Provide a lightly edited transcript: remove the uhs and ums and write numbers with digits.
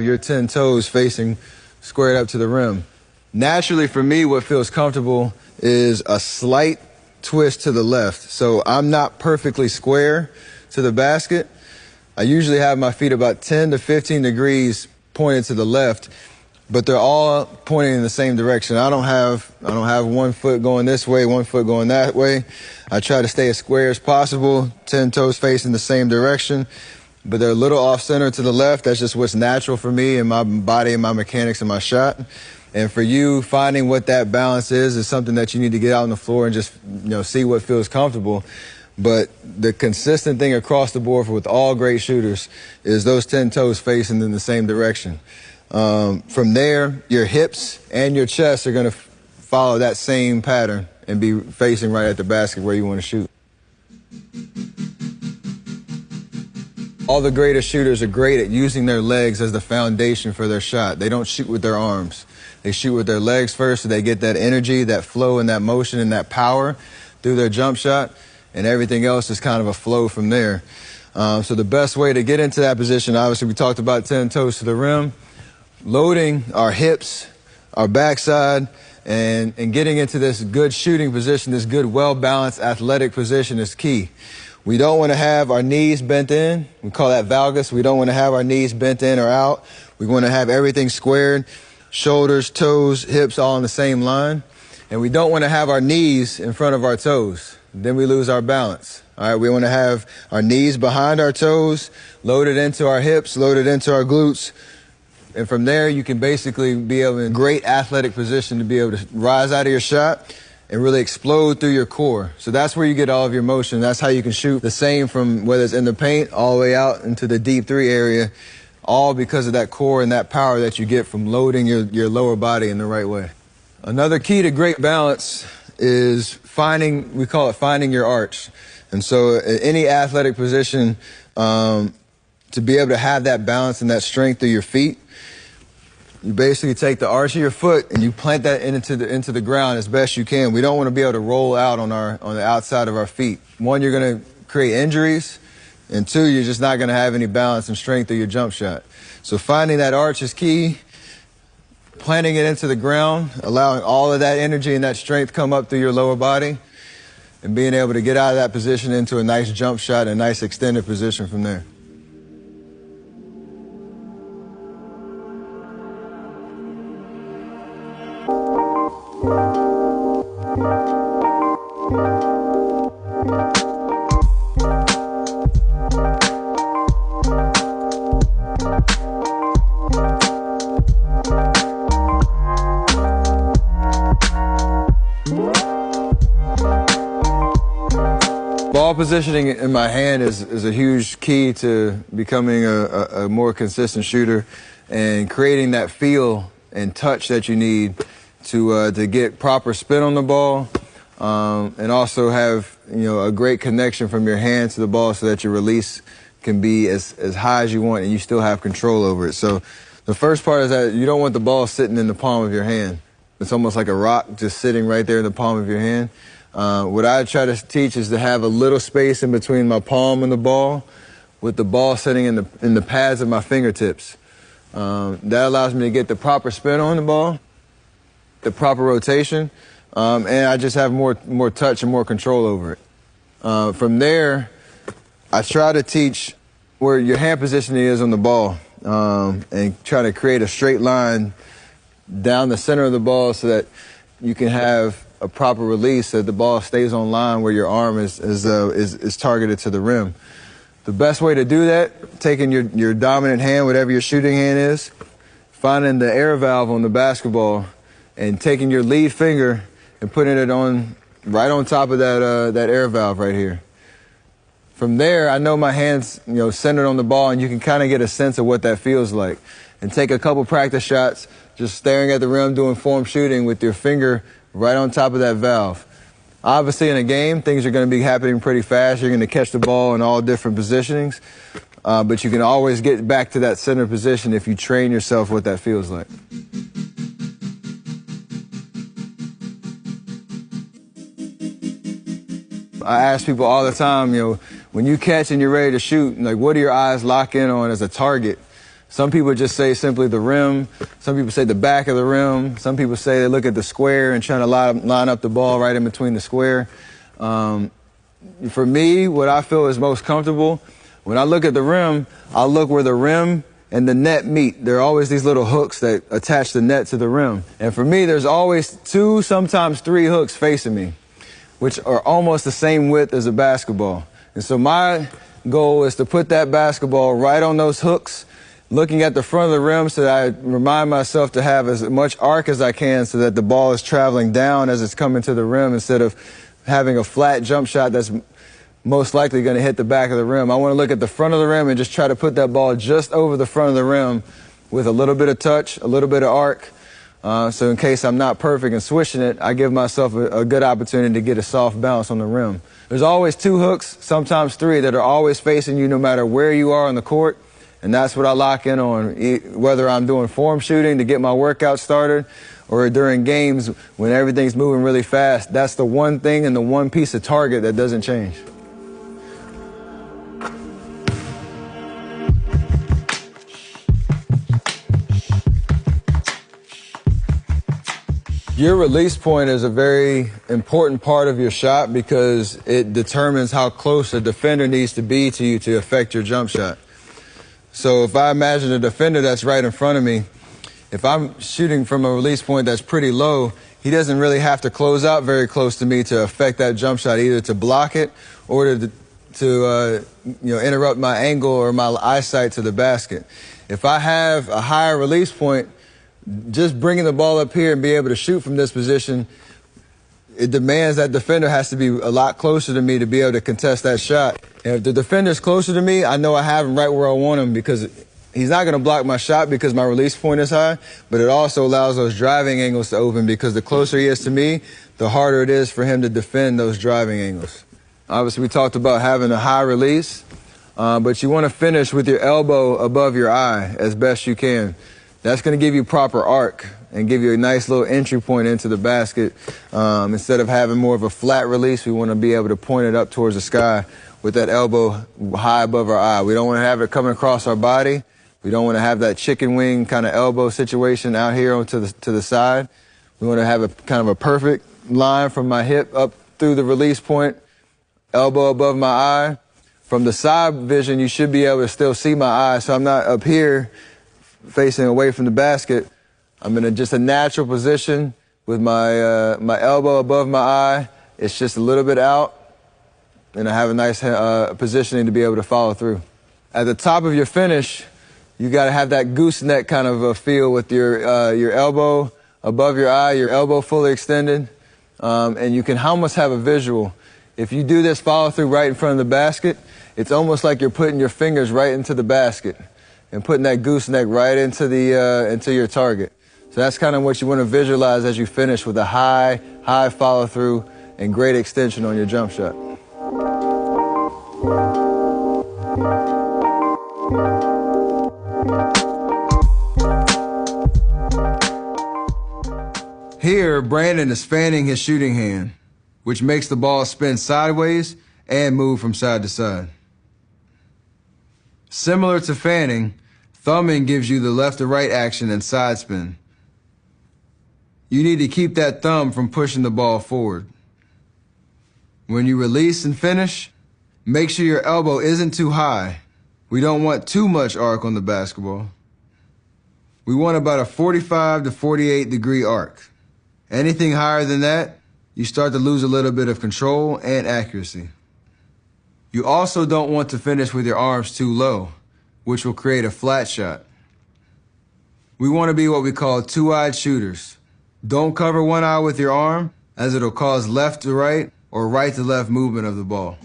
Your 10 toes facing squared up to the rim. Naturally, for me, what feels comfortable is a slight twist to the left. So I'm not perfectly square to the basket. I usually have my feet about 10 to 15 degrees pointed to the left, but they're all pointing in the same direction. I don't have one foot going this way, one foot going that way. I try to stay as square as possible, 10 toes facing the same direction, but they're a little off center to the left. That's just what's natural for me and my body and my mechanics and my shot. And for you, finding what that balance is something that you need to get out on the floor and just, see what feels comfortable. But the consistent thing across the board with all great shooters is those 10 toes facing in the same direction. From there, your hips and your chest are going to follow that same pattern and be facing right at the basket where you want to shoot. All the greatest shooters are great at using their legs as the foundation for their shot. They don't shoot with their arms. They shoot with their legs first so they get that energy, that flow, and that motion and that power through their jump shot, and everything else is kind of a flow from there. So the best way to get into that position, obviously we talked about 10 toes to the rim, loading our hips, our backside, and getting into this good shooting position, this good, well-balanced athletic position is key. We don't want to have our knees bent in. We call that valgus. We don't want to have our knees bent in or out. We want to have everything squared, shoulders, toes, hips all in the same line. And we don't want to have our knees in front of our toes. Then we lose our balance. All right, we want to have our knees behind our toes, loaded into our hips, loaded into our glutes. And from there, you can basically be able in great athletic position to be able to rise out of your shot and really explode through your core. So that's where you get all of your motion. That's how you can shoot the same from whether it's in the paint all the way out into the deep three area, all because of that core and that power that you get from loading your lower body in the right way. Another key to great balance is we call it finding your arch. And so any athletic position, to be able to have that balance and that strength through your feet, you basically take the arch of your foot and you plant that into the ground as best you can. We don't want to be able to roll out on the outside of our feet. One, you're going to create injuries, and two, you're just not going to have any balance and strength through your jump shot. So finding that arch is key. Planting it into the ground, allowing all of that energy and that strength come up through your lower body, and being able to get out of that position into a nice jump shot and a nice extended position from there. Ball positioning in my hand is a huge key to becoming a more consistent shooter and creating that feel and touch that you need to get proper spin on the ball, and also have a great connection from your hand to the ball so that your release can be as high as you want and you still have control over it. So the first part is that you don't want the ball sitting in the palm of your hand. It's almost like a rock just sitting right there in the palm of your hand. What I try to teach is to have a little space in between my palm and the ball, with the ball sitting in the pads of my fingertips. That allows me to get the proper spin on the ball, the proper rotation, and I just have more touch and more control over it. From there, I try to teach where your hand positioning is on the ball, and try to create a straight line down the center of the ball so that you can have a proper release so that the ball stays on line where your arm is targeted to the rim. The best way to do that, taking your dominant hand, whatever your shooting hand is, finding the air valve on the basketball and taking your lead finger and putting it right on top of that air valve right here. From there, I know my hand's centered on the ball, and you can kind of get a sense of what that feels like. And take a couple practice shots, just staring at the rim, doing form shooting with your finger right on top of that valve. Obviously, in a game, things are going to be happening pretty fast. You're going to catch the ball in all different positionings, but you can always get back to that center position if you train yourself what that feels like. I ask people all the time, when you catch and you're ready to shoot, like, what do your eyes lock in on as a target Some people just say simply the rim. Some people say the back of the rim. Some people say they look at the square and trying to line up the ball right in between the square. For me, what I feel is most comfortable, when I look at the rim, I look where the rim and the net meet. There are always these little hooks that attach the net to the rim. And for me, there's always 2, sometimes 3 hooks facing me, which are almost the same width as a basketball. And so my goal is to put that basketball right on those hooks, looking at the front of the rim so that I remind myself to have as much arc as I can so that the ball is traveling down as it's coming to the rim instead of having a flat jump shot that's most likely going to hit the back of the rim. I want to look at the front of the rim and just try to put that ball just over the front of the rim with a little bit of touch, a little bit of arc. So in case I'm not perfect in swishing it, I give myself a good opportunity to get a soft bounce on the rim. There's always 2 hooks, sometimes 3, that are always facing you no matter where you are on the court. And that's what I lock in on, whether I'm doing form shooting to get my workout started or during games when everything's moving really fast. That's the one thing and the one piece of target that doesn't change. Your release point is a very important part of your shot because it determines how close a defender needs to be to you to affect your jump shot. So if I imagine a defender that's right in front of me, if I'm shooting from a release point that's pretty low, he doesn't really have to close out very close to me to affect that jump shot, either to block it or to interrupt my angle or my eyesight to the basket. If I have a higher release point, just bringing the ball up here and be able to shoot from this position, it demands that defender has to be a lot closer to me to be able to contest that shot. And if the defender's closer to me, I know I have him right where I want him because he's not going to block my shot because my release point is high, but it also allows those driving angles to open because the closer he is to me, the harder it is for him to defend those driving angles. Obviously, we talked about having a high release, but you want to finish with your elbow above your eye as best you can. That's going to give you proper arc and give you a nice little entry point into the basket. Instead of having more of a flat release, we want to be able to point it up towards the sky with that elbow high above our eye. We don't want to have it coming across our body. We don't want to have that chicken wing kind of elbow situation out here to the side. We want to have a kind of a perfect line from my hip up through the release point, elbow above my eye. From the side vision, you should be able to still see my eye, so I'm not up here facing away from the basket. I'm in just a natural position with my elbow above my eye. It's just a little bit out, and I have a nice positioning to be able to follow through. At the top of your finish, you got to have that gooseneck kind of a feel with your elbow above your eye, your elbow fully extended, and you can almost have a visual. If you do this follow through right in front of the basket, it's almost like you're putting your fingers right into the basket and putting that gooseneck right into your target. So that's kind of what you want to visualize as you finish with a high follow through and great extension on your jump shot. Here, Brandon is fanning his shooting hand, which makes the ball spin sideways and move from side to side. Similar to fanning, thumbing gives you the left to right action and side spin. You need to keep that thumb from pushing the ball forward. When you release and finish, make sure your elbow isn't too high. We don't want too much arc on the basketball. We want about a 45 to 48 degree arc. Anything higher than that, you start to lose a little bit of control and accuracy. You also don't want to finish with your arms too low, which will create a flat shot. We want to be what we call two-eyed shooters. Don't cover one eye with your arm, as it'll cause left to right or right to left movement of the ball.